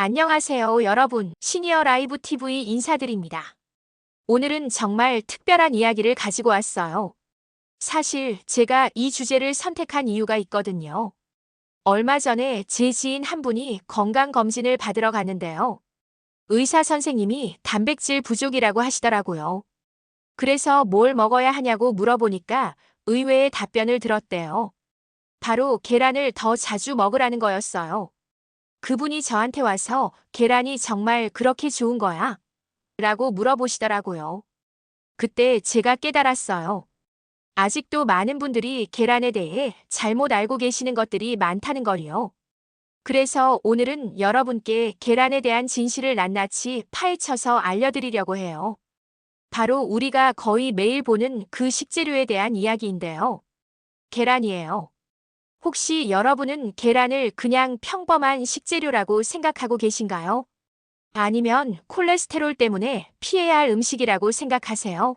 안녕하세요, 여러분. 시니어 라이브 TV 인사드립니다. 오늘은 정말 특별한 이야기를 가지고 왔어요. 사실 제가 이 주제를 선택한 이유가 있거든요. 얼마 전에 제 지인 한 분이 건강검진을 받으러 갔는데요. 의사 선생님이 단백질 부족이라고 하시더라고요. 그래서 뭘 먹어야 하냐고 물어보니까 의외의 답변을 들었대요. 바로 계란을 더 자주 먹으라는 거였어요. 그분이 저한테 와서 계란이 정말 그렇게 좋은 거야? 라고 물어보시더라고요. 그때 제가 깨달았어요. 아직도 많은 분들이 계란에 대해 잘못 알고 계시는 것들이 많다는 걸요. 그래서 오늘은 여러분께 계란에 대한 진실을 낱낱이 파헤쳐서 알려드리려고 해요. 바로 우리가 거의 매일 보는 그 식재료에 대한 이야기인데요. 계란이에요. 혹시 여러분은 계란을 그냥 평범한 식재료라고 생각하고 계신가요? 아니면 콜레스테롤 때문에 피해야 할 음식이라고 생각하세요?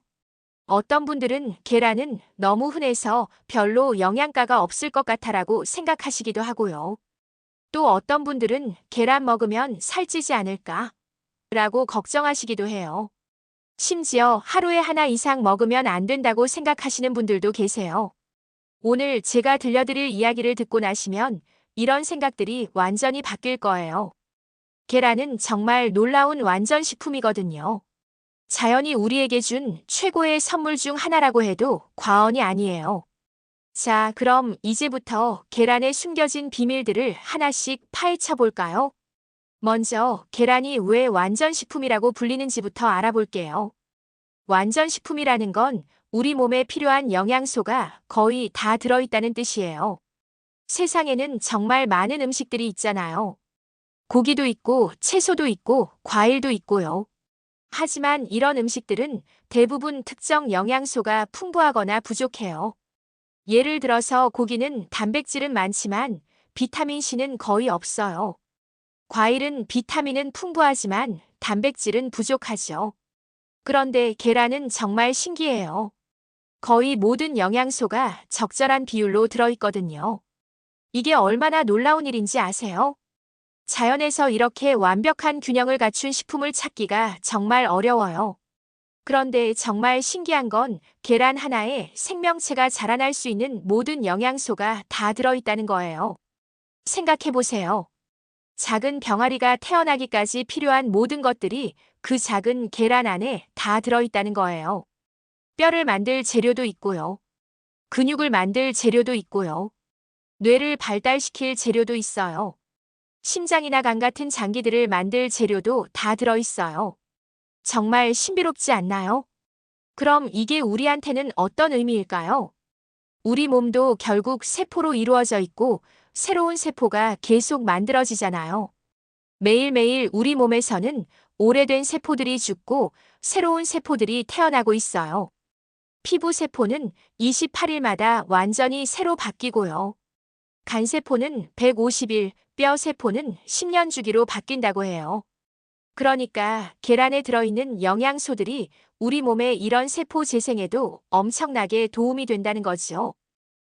어떤 분들은 계란은 너무 흔해서 별로 영양가가 없을 것 같아라고 생각하시기도 하고요. 또 어떤 분들은 계란 먹으면 살찌지 않을까? 라고 걱정하시기도 해요. 심지어 하루에 하나 이상 먹으면 안 된다고 생각하시는 분들도 계세요. 오늘 제가 들려드릴 이야기를 듣고 나시면 이런 생각들이 완전히 바뀔 거예요. 계란은 정말 놀라운 완전식품이거든요. 자연이 우리에게 준 최고의 선물 중 하나라고 해도 과언이 아니에요. 자, 그럼 이제부터 계란에 숨겨진 비밀들을 하나씩 파헤쳐 볼까요? 먼저 계란이 왜 완전식품이라고 불리는지부터 알아볼게요. 완전식품이라는 건 우리 몸에 필요한 영양소가 거의 다 들어있다는 뜻이에요. 세상에는 정말 많은 음식들이 있잖아요. 고기도 있고, 채소도 있고, 과일도 있고요. 하지만 이런 음식들은 대부분 특정 영양소가 풍부하거나 부족해요. 예를 들어서 고기는 단백질은 많지만 비타민C는 거의 없어요. 과일은 비타민은 풍부하지만 단백질은 부족하죠. 그런데 계란은 정말 신기해요. 거의 모든 영양소가 적절한 비율로 들어있거든요. 이게 얼마나 놀라운 일인지 아세요? 자연에서 이렇게 완벽한 균형을 갖춘 식품을 찾기가 정말 어려워요. 그런데 정말 신기한 건 계란 하나에 생명체가 자라날 수 있는 모든 영양소가 다 들어있다는 거예요. 생각해보세요. 작은 병아리가 태어나기까지 필요한 모든 것들이 그 작은 계란 안에 다 들어있다는 거예요. 뼈를 만들 재료도 있고요. 근육을 만들 재료도 있고요. 뇌를 발달시킬 재료도 있어요. 심장이나 간 같은 장기들을 만들 재료도 다 들어있어요. 정말 신비롭지 않나요? 그럼 이게 우리한테는 어떤 의미일까요? 우리 몸도 결국 세포로 이루어져 있고 새로운 세포가 계속 만들어지잖아요. 매일매일 우리 몸에서는 오래된 세포들이 죽고 새로운 세포들이 태어나고 있어요. 피부 세포는 28일마다 완전히 새로 바뀌고요. 간 세포는 150일, 뼈 세포는 10년 주기로 바뀐다고 해요. 그러니까 계란에 들어있는 영양소들이 우리 몸의 이런 세포 재생에도 엄청나게 도움이 된다는 거죠.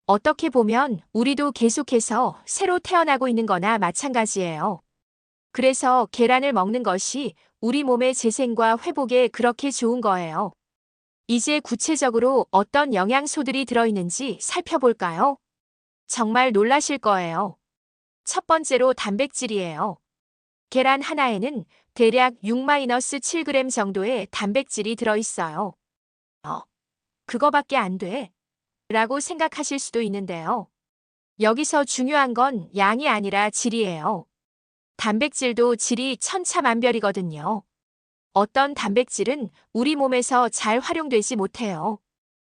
어떻게 보면 우리도 계속해서 새로 태어나고 있는 거나 마찬가지예요. 그래서 계란을 먹는 것이 우리 몸의 재생과 회복에 그렇게 좋은 거예요. 이제 구체적으로 어떤 영양소들이 들어있는지 살펴볼까요? 정말 놀라실 거예요. 첫 번째로 단백질이에요. 계란 하나에는 대략 6-7g 정도의 단백질이 들어있어요. 어, 그거밖에 안 돼? 라고 생각하실 수도 있는데요. 여기서 중요한 건 양이 아니라 질이에요. 단백질도 질이 천차만별이거든요. 어떤 단백질은 우리 몸에서 잘 활용되지 못해요.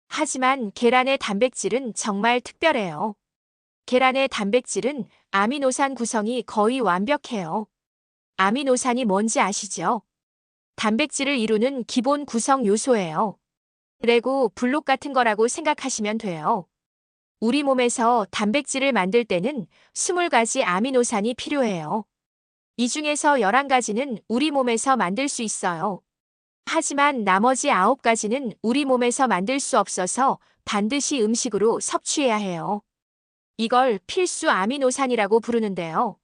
하지만 계란의 단백질은 정말 특별해요. 계란의 단백질은 아미노산 구성이 거의 완벽해요. 아미노산이 뭔지 아시죠? 단백질을 이루는 기본 구성 요소예요. 레고 블록 같은 거라고 생각하시면 돼요. 우리 몸에서 단백질을 만들 때는 20가지 아미노산이 필요해요. 이 중에서 11가지는 우리 몸에서 만들 수 있어요. 하지만 나머지 9가지는 우리 몸에서 만들 수 없어서 반드시 음식으로 섭취해야 해요. 이걸 필수 아미노산이라고 부르는데요.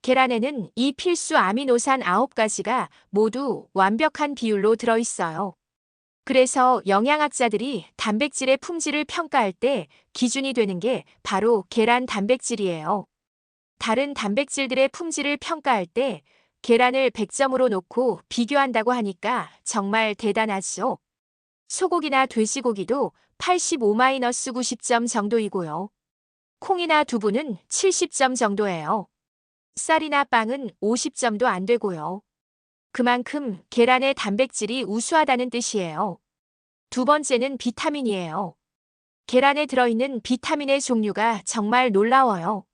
계란에는 이 필수 아미노산 9가지가 모두 완벽한 비율로 들어있어요. 그래서 영양학자들이 단백질의 품질을 평가할 때 기준이 되는 게 바로 계란 단백질이에요. 다른 단백질들의 품질을 평가할 때 계란을 100점으로 놓고 비교한다고 하니까 정말 대단하죠. 소고기나 돼지고기도 85-90점 정도이고요. 콩이나 두부는 70점 정도예요. 쌀이나 빵은 50점도 안 되고요. 그만큼 계란의 단백질이 우수하다는 뜻이에요. 두 번째는 비타민이에요. 계란에 들어있는 비타민의 종류가 정말 놀라워요.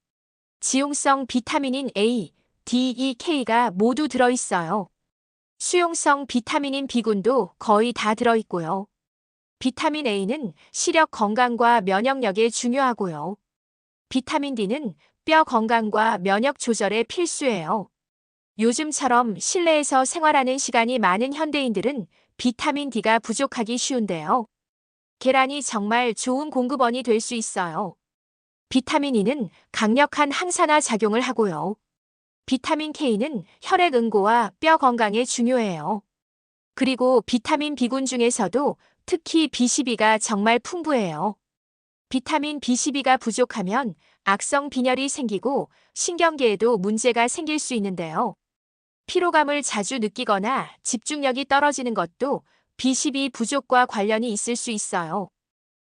지용성 비타민인 A, D, E, K가 모두 들어있어요. 수용성 비타민인 B군도 거의 다 들어있고요. 비타민 A는 시력 건강과 면역력에 중요하고요. 비타민 D는 뼈 건강과 면역 조절에 필수예요. 요즘처럼 실내에서 생활하는 시간이 많은 현대인들은 비타민 D가 부족하기 쉬운데요. 계란이 정말 좋은 공급원이 될 수 있어요. 비타민 E는 강력한 항산화 작용을 하고요. 비타민 K는 혈액 응고와 뼈 건강에 중요해요. 그리고 비타민 B군 중에서도 특히 B12가 정말 풍부해요. 비타민 B12가 부족하면 악성 빈혈이 생기고 신경계에도 문제가 생길 수 있는데요. 피로감을 자주 느끼거나 집중력이 떨어지는 것도 B12 부족과 관련이 있을 수 있어요.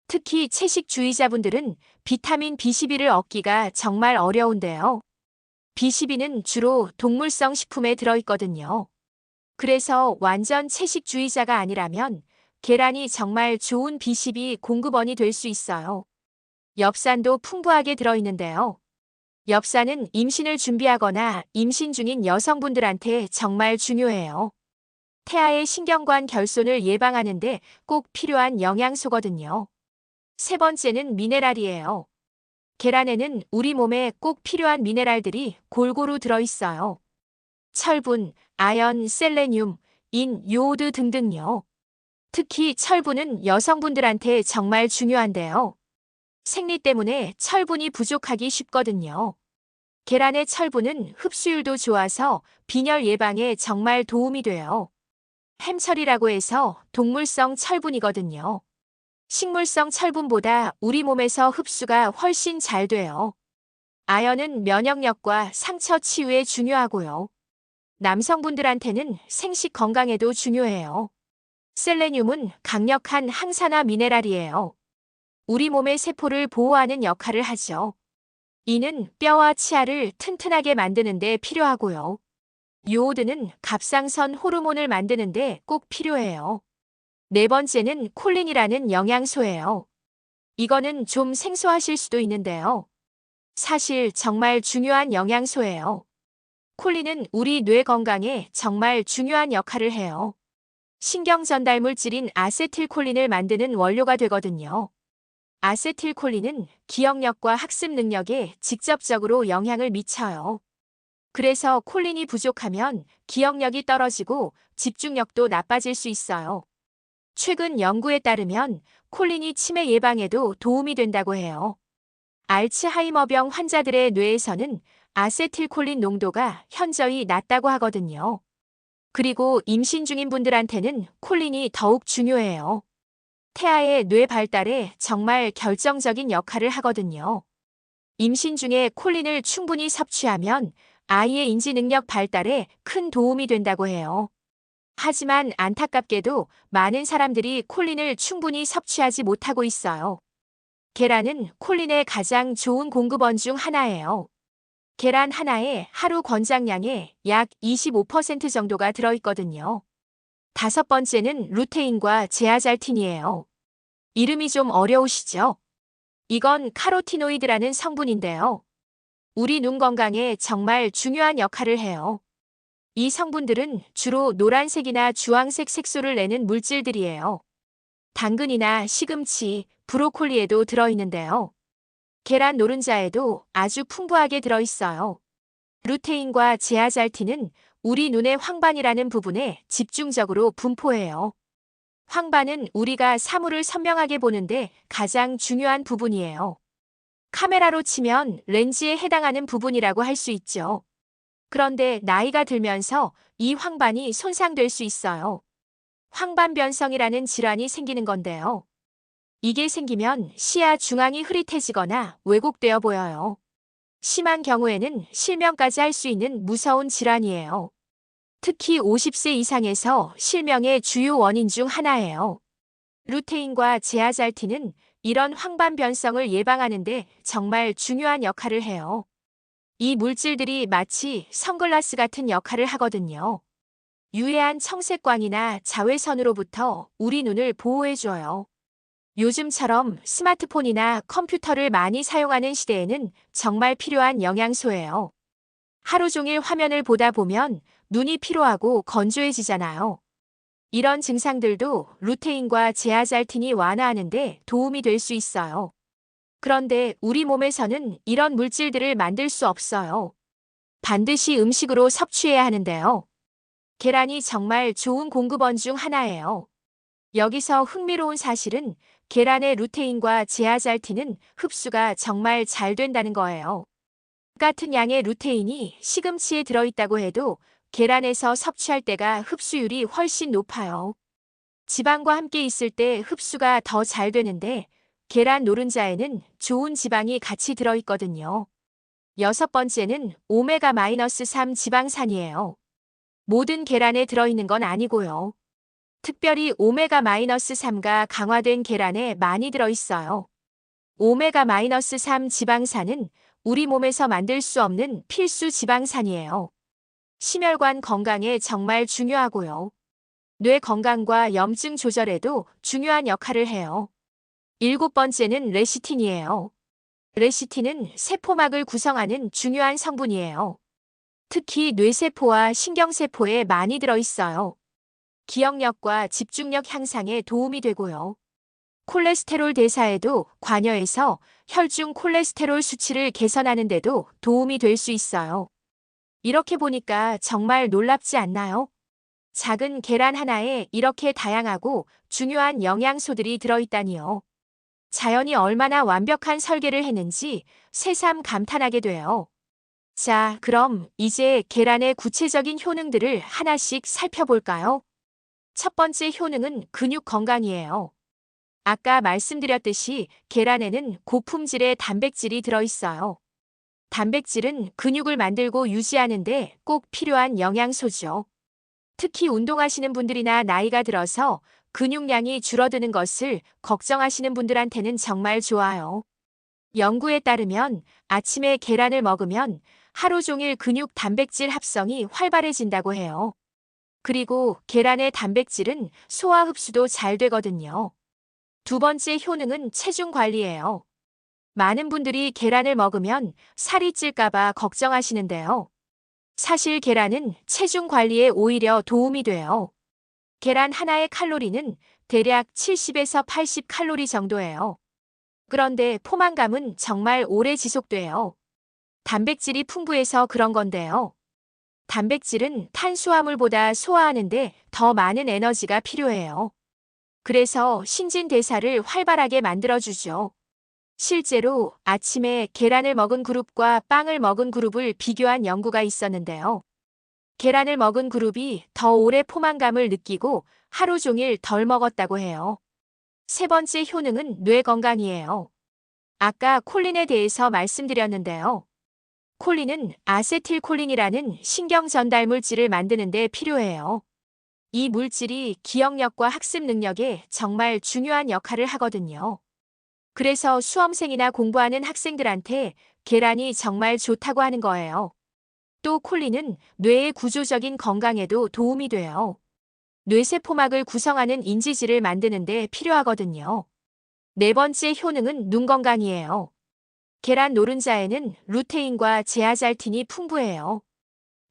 특히 채식주의자분들은 비타민 B12를 얻기가 정말 어려운데요. B12는 주로 동물성 식품에 들어있거든요. 그래서 완전 채식주의자가 아니라면 계란이 정말 좋은 B12 공급원이 될 수 있어요. 엽산도 풍부하게 들어있는데요. 엽산은 임신을 준비하거나 임신 중인 여성분들한테 정말 중요해요. 태아의 신경관 결손을 예방하는 데 꼭 필요한 영양소거든요. 세 번째는 미네랄이에요. 계란에는 우리 몸에 꼭 필요한 미네랄들이 골고루 들어있어요. 철분, 아연, 셀레늄, 인, 요오드 등등요. 특히 철분은 여성분들한테 정말 중요한데요. 생리 때문에 철분이 부족하기 쉽거든요. 계란의 철분은 흡수율도 좋아서 빈혈 예방에 정말 도움이 돼요. 햄철이라고 해서 동물성 철분이거든요. 식물성 철분보다 우리 몸에서 흡수가 훨씬 잘 돼요. 아연은 면역력과 상처 치유에 중요하고요. 남성분들한테는 생식 건강에도 중요해요. 셀레늄은 강력한 항산화 미네랄이에요. 우리 몸의 세포를 보호하는 역할을 하죠. 이는 뼈와 치아를 튼튼하게 만드는 데 필요하고요. 요오드는 갑상선 호르몬을 만드는 데 꼭 필요해요. 네 번째는 콜린이라는 영양소예요. 이거는 좀 생소하실 수도 있는데요. 사실 정말 중요한 영양소예요. 콜린은 우리 뇌 건강에 정말 중요한 역할을 해요. 신경 전달 물질인 아세틸콜린을 만드는 원료가 되거든요. 아세틸콜린은 기억력과 학습 능력에 직접적으로 영향을 미쳐요. 그래서 콜린이 부족하면 기억력이 떨어지고 집중력도 나빠질 수 있어요. 최근 연구에 따르면 콜린이 치매 예방에도 도움이 된다고 해요. 알츠하이머병 환자들의 뇌에서는 아세틸콜린 농도가 현저히 낮다고 하거든요. 그리고 임신 중인 분들한테는 콜린이 더욱 중요해요. 태아의 뇌 발달에 정말 결정적인 역할을 하거든요. 임신 중에 콜린을 충분히 섭취하면 아이의 인지 능력 발달에 큰 도움이 된다고 해요. 하지만 안타깝게도 많은 사람들이 콜린을 충분히 섭취하지 못하고 있어요. 계란은 콜린의 가장 좋은 공급원 중 하나예요. 계란 하나에 하루 권장량의 약 25% 정도가 들어있거든요. 다섯 번째는 루테인과 제아잘틴이에요. 이름이 좀 어려우시죠? 이건 카로티노이드라는 성분인데요. 우리 눈 건강에 정말 중요한 역할을 해요. 이 성분들은 주로 노란색이나 주황색 색소를 내는 물질들이에요. 당근이나 시금치, 브로콜리에도 들어있는데요. 계란 노른자에도 아주 풍부하게 들어있어요. 루테인과 제아잘틴은 우리 눈의 황반이라는 부분에 집중적으로 분포해요. 황반은 우리가 사물을 선명하게 보는데 가장 중요한 부분이에요. 카메라로 치면 렌즈에 해당하는 부분이라고 할 수 있죠. 그런데 나이가 들면서 이 황반이 손상될 수 있어요. 황반변성이라는 질환이 생기는 건데요. 이게 생기면 시야 중앙이 흐릿해지거나 왜곡되어 보여요. 심한 경우에는 실명까지 할 수 있는 무서운 질환이에요. 특히 50세 이상에서 실명의 주요 원인 중 하나예요. 루테인과 제아잘틴은 이런 황반 변성을 예방하는 데 정말 중요한 역할을 해요. 이 물질들이 마치 선글라스 같은 역할을 하거든요. 유해한 청색광이나 자외선으로부터 우리 눈을 보호해줘요. 요즘처럼 스마트폰이나 컴퓨터를 많이 사용하는 시대에는 정말 필요한 영양소예요. 하루 종일 화면을 보다 보면 눈이 피로하고 건조해지잖아요. 이런 증상들도 루테인과 제아잘틴이 완화하는 데 도움이 될 수 있어요. 그런데 우리 몸에서는 이런 물질들을 만들 수 없어요. 반드시 음식으로 섭취해야 하는데요. 계란이 정말 좋은 공급원 중 하나예요. 여기서 흥미로운 사실은 계란의 루테인과 제아잘틴은 흡수가 정말 잘 된다는 거예요. 같은 양의 루테인이 시금치에 들어있다고 해도 계란에서 섭취할 때가 흡수율이 훨씬 높아요. 지방과 함께 있을 때 흡수가 더 잘 되는데 계란 노른자에는 좋은 지방이 같이 들어있거든요. 여섯 번째는 오메가-3 지방산이에요. 모든 계란에 들어있는 건 아니고요. 특별히 오메가-3가 강화된 계란에 많이 들어있어요. 오메가-3 지방산은 우리 몸에서 만들 수 없는 필수 지방산이에요. 심혈관 건강에 정말 중요하고요. 뇌 건강과 염증 조절에도 중요한 역할을 해요. 일곱 번째는 레시틴이에요. 레시틴은 세포막을 구성하는 중요한 성분이에요. 특히 뇌세포와 신경세포에 많이 들어있어요. 기억력과 집중력 향상에 도움이 되고요. 콜레스테롤 대사에도 관여해서 혈중 콜레스테롤 수치를 개선하는 데도 도움이 될 수 있어요. 이렇게 보니까 정말 놀랍지 않나요? 작은 계란 하나에 이렇게 다양하고 중요한 영양소들이 들어있다니요. 자연이 얼마나 완벽한 설계를 했는지 새삼 감탄하게 돼요. 자, 그럼 이제 계란의 구체적인 효능들을 하나씩 살펴볼까요? 첫 번째 효능은 근육 건강이에요. 아까 말씀드렸듯이 계란에는 고품질의 단백질이 들어있어요. 단백질은 근육을 만들고 유지하는데 꼭 필요한 영양소죠. 특히 운동하시는 분들이나 나이가 들어서 근육량이 줄어드는 것을 걱정하시는 분들한테는 정말 좋아요. 연구에 따르면 아침에 계란을 먹으면 하루 종일 근육 단백질 합성이 활발해진다고 해요. 그리고 계란의 단백질은 소화 흡수도 잘 되거든요. 두 번째 효능은 체중 관리예요. 많은 분들이 계란을 먹으면 살이 찔까봐 걱정하시는데요. 사실 계란은 체중 관리에 오히려 도움이 돼요. 계란 하나의 칼로리는 대략 70에서 80 칼로리 정도예요. 그런데 포만감은 정말 오래 지속돼요. 단백질이 풍부해서 그런 건데요. 단백질은 탄수화물보다 소화하는데 더 많은 에너지가 필요해요. 그래서 신진대사를 활발하게 만들어주죠. 실제로 아침에 계란을 먹은 그룹과 빵을 먹은 그룹을 비교한 연구가 있었는데요. 계란을 먹은 그룹이 더 오래 포만감을 느끼고 하루 종일 덜 먹었다고 해요. 세 번째 효능은 뇌 건강이에요. 아까 콜린에 대해서 말씀드렸는데요. 콜린은 아세틸콜린이라는 신경 전달 물질을 만드는 데 필요해요. 이 물질이 기억력과 학습 능력에 정말 중요한 역할을 하거든요. 그래서 수험생이나 공부하는 학생들한테 계란이 정말 좋다고 하는 거예요. 또 콜린은 뇌의 구조적인 건강에도 도움이 돼요. 뇌세포막을 구성하는 인지질을 만드는 데 필요하거든요. 네 번째 효능은 눈 건강이에요. 계란 노른자에는 루테인과 제아잘틴이 풍부해요.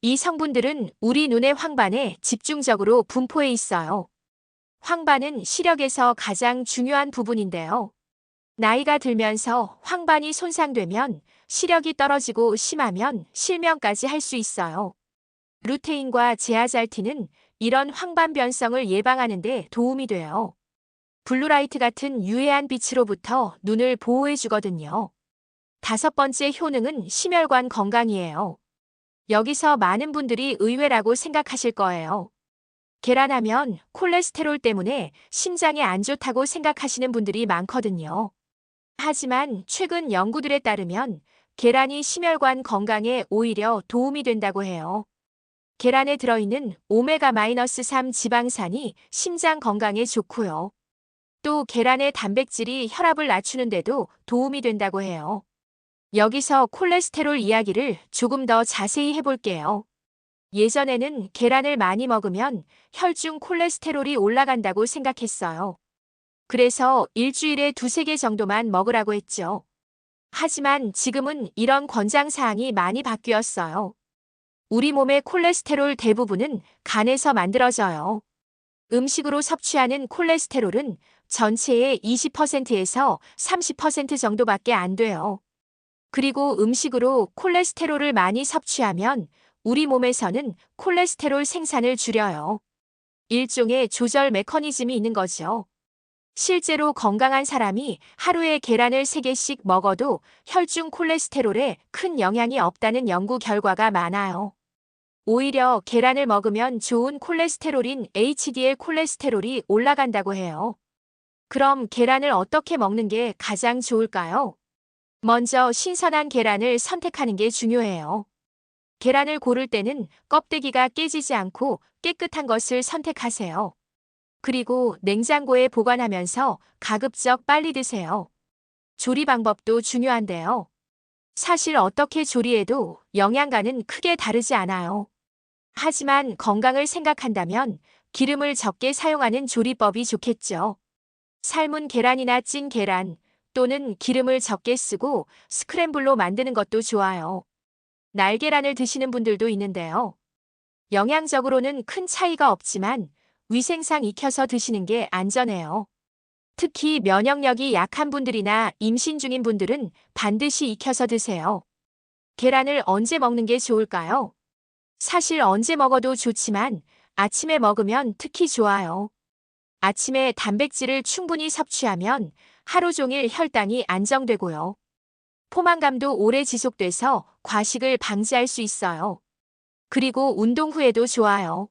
이 성분들은 우리 눈의 황반에 집중적으로 분포해 있어요. 황반은 시력에서 가장 중요한 부분인데요. 나이가 들면서 황반이 손상되면 시력이 떨어지고 심하면 실명까지 할 수 있어요. 루테인과 제아잘틴은 이런 황반 변성을 예방하는 데 도움이 돼요. 블루라이트 같은 유해한 빛으로부터 눈을 보호해 주거든요. 다섯 번째 효능은 심혈관 건강이에요. 여기서 많은 분들이 의외라고 생각하실 거예요. 계란하면 콜레스테롤 때문에 심장에 안 좋다고 생각하시는 분들이 많거든요. 하지만 최근 연구들에 따르면 계란이 심혈관 건강에 오히려 도움이 된다고 해요. 계란에 들어있는 오메가-3 지방산이 심장 건강에 좋고요. 또 계란의 단백질이 혈압을 낮추는데도 도움이 된다고 해요. 여기서 콜레스테롤 이야기를 조금 더 자세히 해볼게요. 예전에는 계란을 많이 먹으면 혈중 콜레스테롤이 올라간다고 생각했어요. 그래서 일주일에 두세 개 정도만 먹으라고 했죠. 하지만 지금은 이런 권장사항이 많이 바뀌었어요. 우리 몸의 콜레스테롤 대부분은 간에서 만들어져요. 음식으로 섭취하는 콜레스테롤은 전체의 20%에서 30% 정도밖에 안 돼요. 그리고 음식으로 콜레스테롤을 많이 섭취하면 우리 몸에서는 콜레스테롤 생산을 줄여요. 일종의 조절 메커니즘이 있는 거죠. 실제로 건강한 사람이 하루에 계란을 3개씩 먹어도 혈중 콜레스테롤에 큰 영향이 없다는 연구 결과가 많아요. 오히려 계란을 먹으면 좋은 콜레스테롤인 HDL 콜레스테롤이 올라간다고 해요. 그럼 계란을 어떻게 먹는 게 가장 좋을까요? 먼저 신선한 계란을 선택하는 게 중요해요. 계란을 고를 때는 껍데기가 깨지지 않고 깨끗한 것을 선택하세요. 그리고 냉장고에 보관하면서 가급적 빨리 드세요. 조리 방법도 중요한데요. 사실 어떻게 조리해도 영양가는 크게 다르지 않아요. 하지만 건강을 생각한다면 기름을 적게 사용하는 조리법이 좋겠죠. 삶은 계란이나 찐 계란 또는 기름을 적게 쓰고 스크램블로 만드는 것도 좋아요. 날계란을 드시는 분들도 있는데요. 영양적으로는 큰 차이가 없지만 위생상 익혀서 드시는 게 안전해요. 특히 면역력이 약한 분들이나 임신 중인 분들은 반드시 익혀서 드세요. 계란을 언제 먹는 게 좋을까요? 사실 언제 먹어도 좋지만 아침에 먹으면 특히 좋아요. 아침에 단백질을 충분히 섭취하면 하루 종일 혈당이 안정되고요. 포만감도 오래 지속돼서 과식을 방지할 수 있어요. 그리고 운동 후에도 좋아요.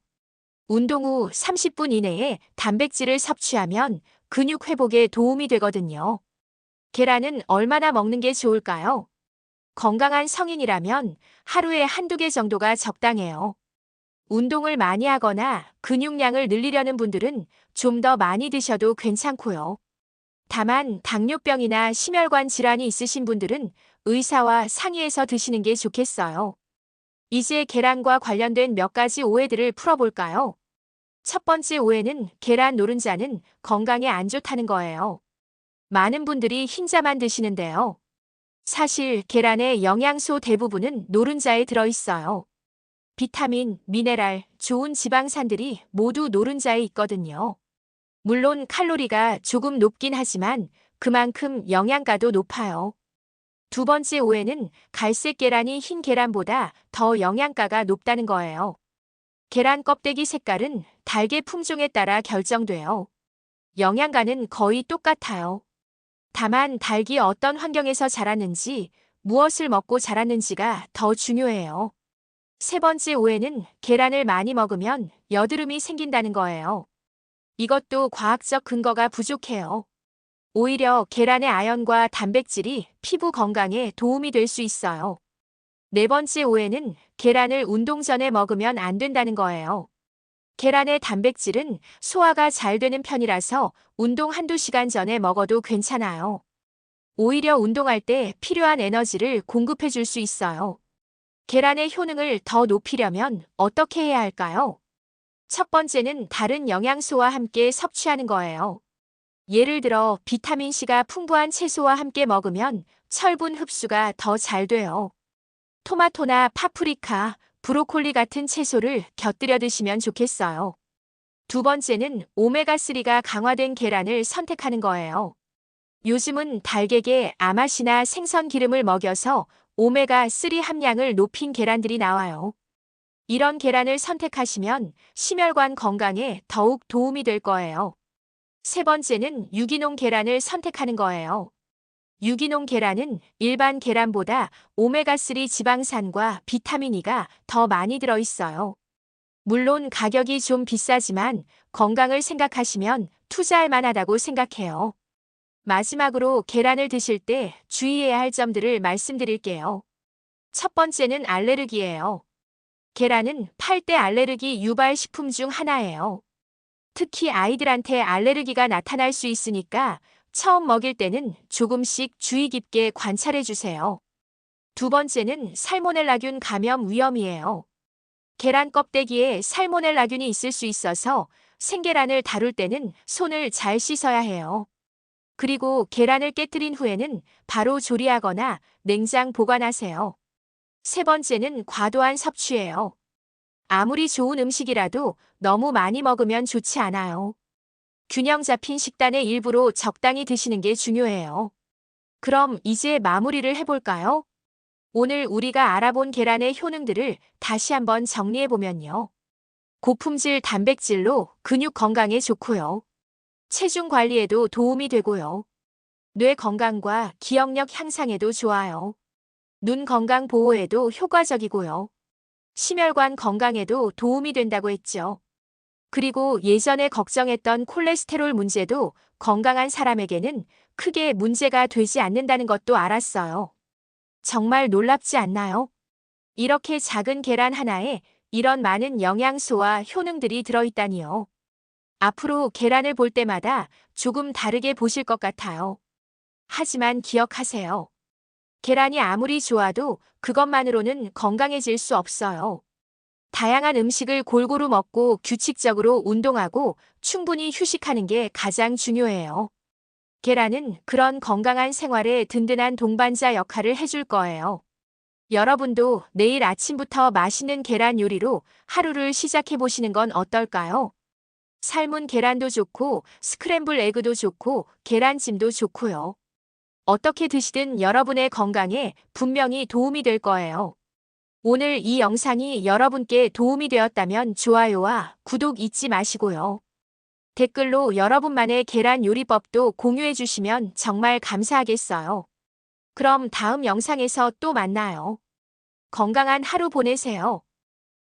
운동 후 30분 이내에 단백질을 섭취하면 근육 회복에 도움이 되거든요. 계란은 얼마나 먹는 게 좋을까요? 건강한 성인이라면 하루에 한두 개 정도가 적당해요. 운동을 많이 하거나 근육량을 늘리려는 분들은 좀 더 많이 드셔도 괜찮고요. 다만 당뇨병이나 심혈관 질환이 있으신 분들은 의사와 상의해서 드시는 게 좋겠어요. 이제 계란과 관련된 몇 가지 오해들을 풀어볼까요? 첫 번째 오해는 계란 노른자는 건강에 안 좋다는 거예요. 많은 분들이 흰자만 드시는데요. 사실 계란의 영양소 대부분은 노른자에 들어있어요. 비타민, 미네랄, 좋은 지방산들이 모두 노른자에 있거든요. 물론 칼로리가 조금 높긴 하지만 그만큼 영양가도 높아요. 두 번째 오해는 갈색 계란이 흰 계란보다 더 영양가가 높다는 거예요. 계란 껍데기 색깔은 달걀 품종에 따라 결정돼요. 영양가는 거의 똑같아요. 다만 닭이 어떤 환경에서 자랐는지, 무엇을 먹고 자랐는지가 더 중요해요. 세 번째 오해는 계란을 많이 먹으면 여드름이 생긴다는 거예요. 이것도 과학적 근거가 부족해요. 오히려 계란의 아연과 단백질이 피부 건강에 도움이 될 수 있어요. 네 번째 오해는 계란을 운동 전에 먹으면 안 된다는 거예요. 계란의 단백질은 소화가 잘 되는 편이라서 운동 한두 시간 전에 먹어도 괜찮아요. 오히려 운동할 때 필요한 에너지를 공급해 줄 수 있어요. 계란의 효능을 더 높이려면 어떻게 해야 할까요? 첫 번째는 다른 영양소와 함께 섭취하는 거예요. 예를 들어 비타민C가 풍부한 채소와 함께 먹으면 철분 흡수가 더 잘 돼요. 토마토나 파프리카, 브로콜리 같은 채소를 곁들여 드시면 좋겠어요. 두 번째는 오메가3가 강화된 계란을 선택하는 거예요. 요즘은 닭에게 아맛이나 생선 기름을 먹여서 오메가3 함량을 높인 계란들이 나와요. 이런 계란을 선택하시면 심혈관 건강에 더욱 도움이 될 거예요. 세 번째는 유기농 계란을 선택하는 거예요. 유기농 계란은 일반 계란보다 오메가3 지방산과 비타민 E가 더 많이 들어있어요. 물론 가격이 좀 비싸지만 건강을 생각하시면 투자할 만하다고 생각해요. 마지막으로 계란을 드실 때 주의해야 할 점들을 말씀드릴게요. 첫 번째는 알레르기예요. 계란은 8대 알레르기 유발 식품 중 하나예요. 특히 아이들한테 알레르기가 나타날 수 있으니까 처음 먹일 때는 조금씩 주의 깊게 관찰해 주세요. 두 번째는 살모넬라균 감염 위험이에요. 계란 껍데기에 살모넬라균이 있을 수 있어서 생계란을 다룰 때는 손을 잘 씻어야 해요. 그리고 계란을 깨뜨린 후에는 바로 조리하거나 냉장 보관하세요. 세 번째는 과도한 섭취예요. 아무리 좋은 음식이라도 너무 많이 먹으면 좋지 않아요. 균형 잡힌 식단의 일부로 적당히 드시는 게 중요해요. 그럼 이제 마무리를 해볼까요? 오늘 우리가 알아본 계란의 효능들을 다시 한번 정리해보면요. 고품질 단백질로 근육 건강에 좋고요. 체중 관리에도 도움이 되고요. 뇌 건강과 기억력 향상에도 좋아요. 눈 건강 보호에도 효과적이고요. 심혈관 건강에도 도움이 된다고 했죠. 그리고 예전에 걱정했던 콜레스테롤 문제도 건강한 사람에게는 크게 문제가 되지 않는다는 것도 알았어요. 정말 놀랍지 않나요? 이렇게 작은 계란 하나에 이런 많은 영양소와 효능들이 들어있다니요. 앞으로 계란을 볼 때마다 조금 다르게 보실 것 같아요. 하지만 기억하세요. 계란이 아무리 좋아도 그것만으로는 건강해질 수 없어요. 다양한 음식을 골고루 먹고 규칙적으로 운동하고 충분히 휴식하는 게 가장 중요해요. 계란은 그런 건강한 생활에 든든한 동반자 역할을 해줄 거예요. 여러분도 내일 아침부터 맛있는 계란 요리로 하루를 시작해 보시는 건 어떨까요? 삶은 계란도 좋고 스크램블 에그도 좋고 계란찜도 좋고요. 어떻게 드시든 여러분의 건강에 분명히 도움이 될 거예요. 오늘 이 영상이 여러분께 도움이 되었다면 좋아요와 구독 잊지 마시고요. 댓글로 여러분만의 계란 요리법도 공유해 주시면 정말 감사하겠어요. 그럼 다음 영상에서 또 만나요. 건강한 하루 보내세요.